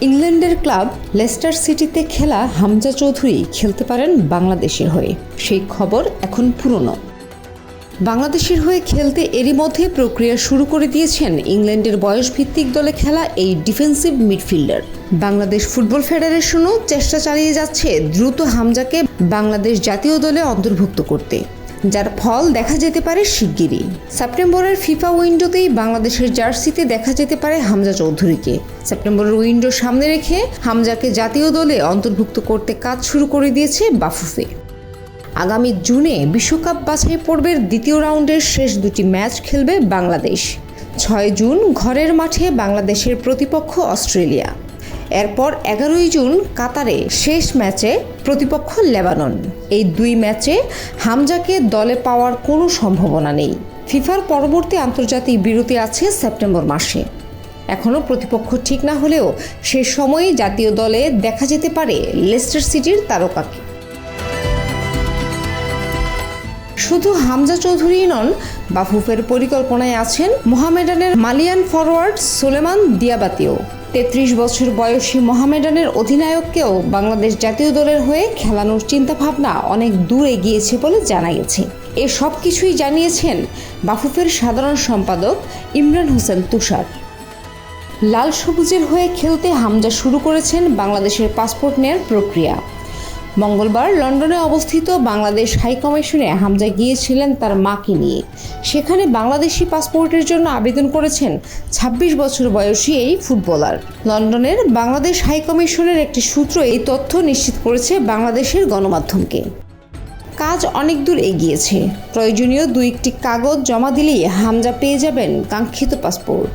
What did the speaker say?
ইংল্যান্ডের club Leicester সিটিতে খেলা হামজা চৌধুরী খেলতে পারেন বাংলাদেশের হয়ে। সেই খবর এখন পুরনো। বাংলাদেশের হয়ে খেলতে এরই মধ্যে প্রক্রিয়া শুরু করে দিয়েছেন ইংল্যান্ডের বয়সভিত্তিক দলে খেলা এই ডিফেন্সিভ মিডফিল্ডার। বাংলাদেশ ফুটবল ফেডারেশনও চেষ্টা চালিয়ে যাচ্ছে দ্রুত হামজাকে বাংলাদেশ জাতীয় দলে অন্তর্ভুক্ত করতে, যার ফল দেখা যেতে পারে শিগগিরই। সেপ্টেম্বরের ফিফা উইন্ডোতেই বাংলাদেশের জার্সিতে দেখা যেতে পারে হামজা চৌধুরীকে। সেপ্টেম্বরের উইন্ডো সামনে রেখে হামজাকে জাতীয় দলে অন্তর্ভুক্ত করতে কাজ শুরু করে দিয়েছে বাফুফে। আগামী জুনে বিশ্বকাপ বাছাই পর্বের দ্বিতীয় রাউন্ডের শেষ দুটি ম্যাচ খেলবে বাংলাদেশ। 6 জুন ঘরের মাঠে বাংলাদেশের প্রতিপক্ষ অস্ট্রেলিয়া। এরপর 11 জুন কাতারে শেষ ম্যাচে প্রতিপক্ষ লেবানন। এই দুই ম্যাচে হামজাকে দলে পাওয়ার কোনো সম্ভাবনা নেই। ফিফার পরবর্তী আন্তর্জাতিক বিরতি আছে সেপ্টেম্বর মাসে। এখনও প্রতিপক্ষ ঠিক না হলেও সে সময়ে জাতীয় দলে দেখা যেতে পারে লেস্টার সিটির তারকাকে। শুধু হামজা চৌধুরী নন, বাফুফের পরিকল্পনায় আছেন মোহামেডানের মালিয়ান ফরওয়ার্ড সুলেমান দিয়াবাতেও। 33 বছর বয়সী মোহামেডানের অধিনায়ককেও বাংলাদেশ জাতীয় দলের হয়ে খেলানোর চিন্তাভাবনা অনেক দূর এগিয়েছে বলে জানা গেছে। এ সব কিছুই জানিয়েছেন বাফুফের সাধারণ সম্পাদক ইমরান হোসেন তুষার। লাল সবুজের হয়ে খেলতে হামজা শুরু করেছেন বাংলাদেশের পাসপোর্ট নেয়ার প্রক্রিয়া। মঙ্গলবার লন্ডনে অবস্থিত বাংলাদেশ হাইকমিশনে হামজা গিয়েছিলেন তার মাকে নিয়ে। সেখানে বাংলাদেশি পাসপোর্টের জন্য আবেদন করেছেন 26 বছর বয়সী এই ফুটবলার। লন্ডনের বাংলাদেশ হাইকমিশনের একটি সূত্র এই তথ্য নিশ্চিত করেছে বাংলাদেশের গণমাধ্যমকে। কাজ অনেক দূর এগিয়েছে। প্রয়োজনীয় 2-1টি কাগজ জমা দিলেই হামজা পেয়ে যাবেন কাঙ্ক্ষিত পাসপোর্ট।